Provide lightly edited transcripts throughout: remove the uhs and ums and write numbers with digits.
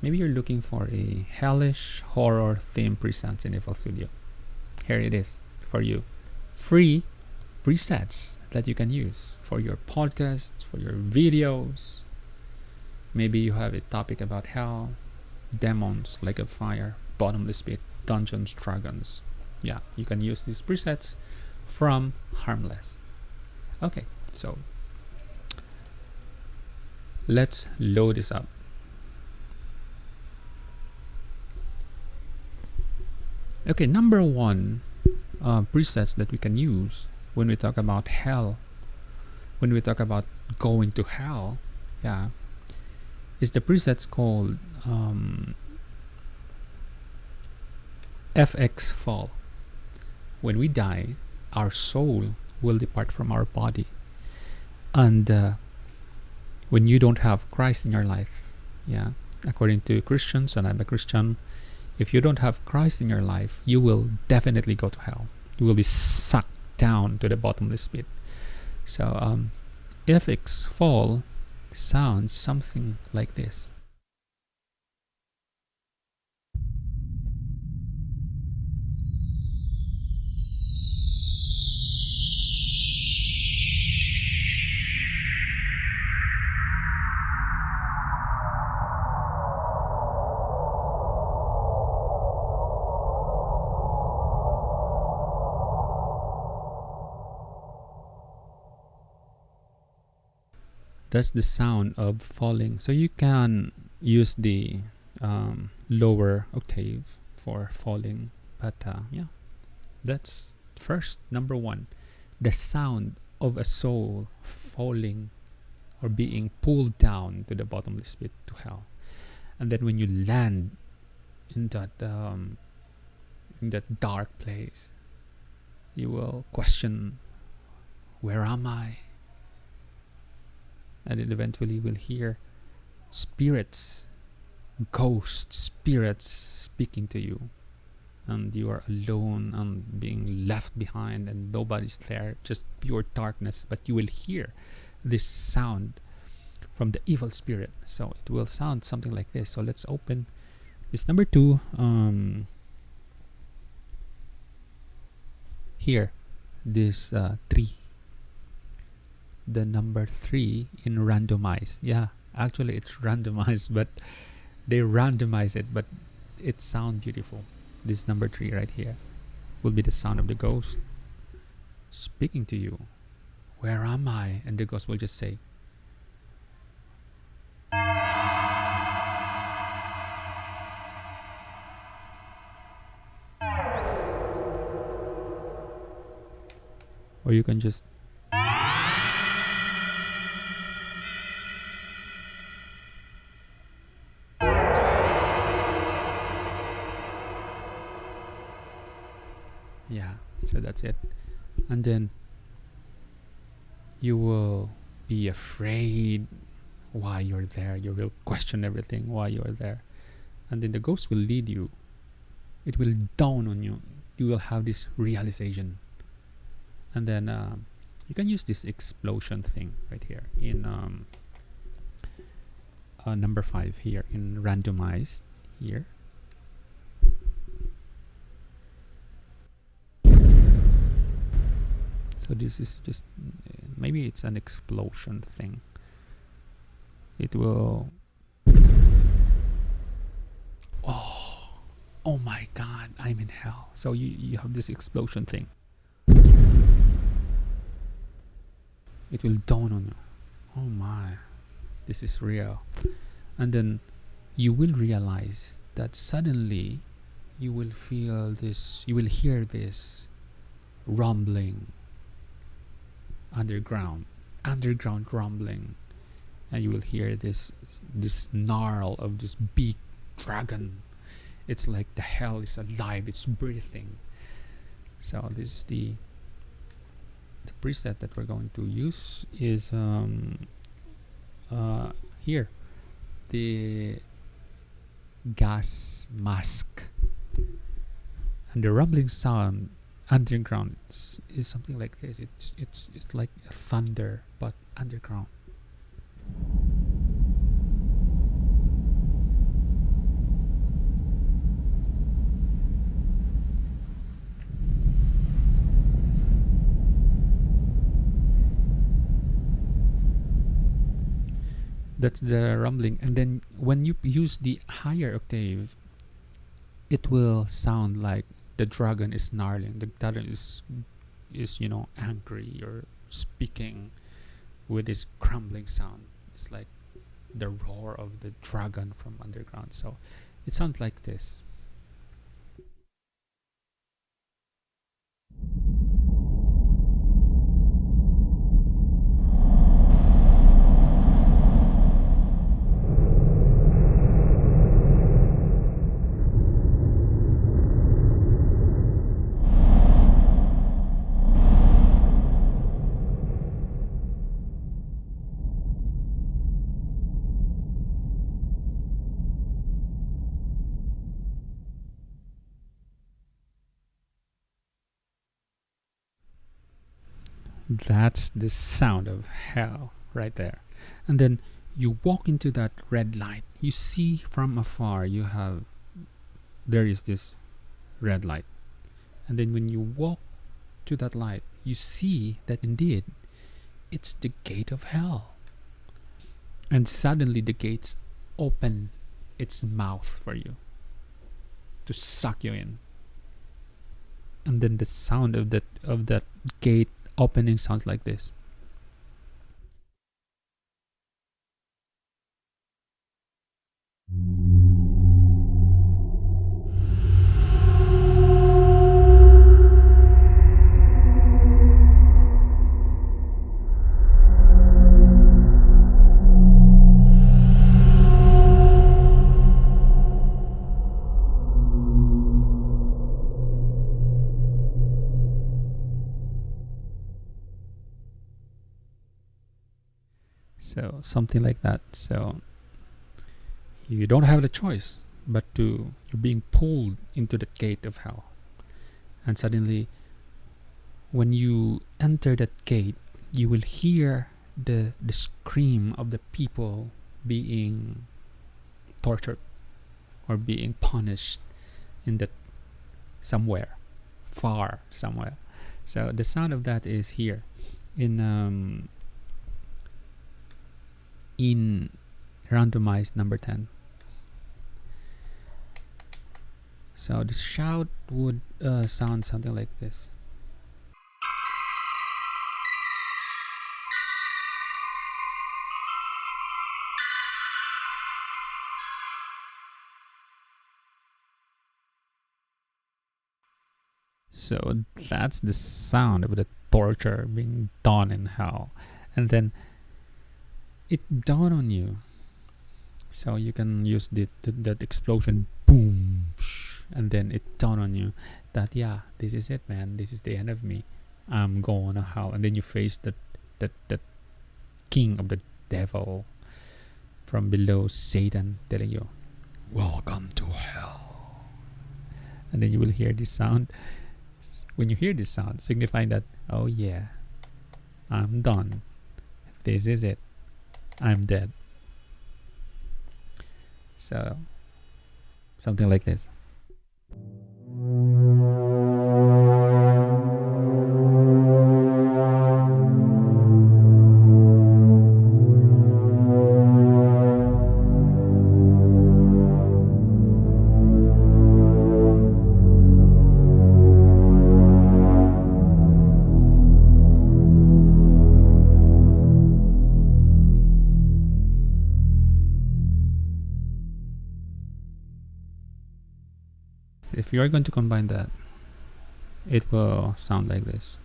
maybe you're looking for a hellish horror theme presets in FL Studio. Here it is for you. Free presets that you can use for your podcasts, for your videos. Maybe you have a topic about hell, demons, lake of fire, bottomless pit, dungeons, dragons. Yeah, you can use these presets from Harmless. Okay, so let's load this up. Okay, number one presets that we can use when we talk about hell, when we talk about going to hell, yeah, is the presets called FX Fall. When we die, our soul will depart from our body. And when you don't have Christ in your life, yeah, according to Christians, and I'm a Christian, if you don't have Christ in your life, you will definitely go to hell. You will be sucked down to the bottomless pit. So FX Fall sounds something like this. That's the sound of falling. So you can use the lower octave for falling. But yeah, that's first, number one. The sound of a soul falling or being pulled down to the bottomless pit, to hell. And then when you land in that dark place, you will question, where am I? And then eventually will hear spirits, ghost spirits speaking to you, and you are alone and being left behind and nobody's there, just pure darkness. But you will hear this sound from the evil spirit, so it will sound something like this. So let's open this number two. Here, this 3, the number 3 in randomize. Yeah, actually it's randomized, but they randomize it, but it sounds beautiful. This number 3 right here will be the sound of the ghost speaking to you. Where am I? And the ghost will just say, or you can just yeah, so that's it. And then you will be afraid why you're there. You will question everything, why you're there. And then the ghost will lead you. It will dawn on you. You will have this realization. And then you can use this explosion thing right here in number 5 here in randomized here. So this is just, maybe it's an explosion thing. It will, oh my god, I'm in hell. So you have this explosion thing. It will dawn on you, oh my, this is real. And then you will realize that suddenly you will feel this, you will hear this rumbling, underground rumbling, and you will hear this snarl of this big dragon. It's like the hell is alive, it's breathing. So this is the preset that we're going to use is here, the gas mask, and the rumbling sound underground is something like this. It's like a thunder, but underground. That's the rumbling. And then when you use the higher octave, it will sound like the dragon is snarling. The dragon is angry or speaking with this crumbling sound. It's like the roar of the dragon from underground. So it sounds like this. That's the sound of hell right there. And then you walk into that red light. You see from afar, there is this red light. And then when you walk to that light, you see that indeed it's the gate of hell. And suddenly the gates open its mouth for you to suck you in. And then the sound of that gate opening sounds like this. So something like that. So you don't have the choice but you're being pulled into the gate of hell. And suddenly when you enter that gate, you will hear the scream of the people being tortured or being punished in that somewhere, far somewhere. So the sound of that is here in randomized number 10. So the shout would sound something like this. So that's the sound of the torture being done in hell. And then it dawned on you. So you can use that explosion, boom, and then it dawned on you that this is it, man. This is the end of me. I'm going to hell. And then you face that king of the devil from below, Satan, telling you, "Welcome to hell." And then you will hear this sound. When you hear this sound, signifying that, oh yeah, I'm done. This is it. I'm dead. So something like this. If you are going to combine that, it will sound like this.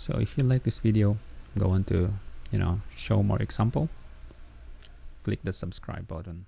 So if you like this video, go on to show more example, click the subscribe button.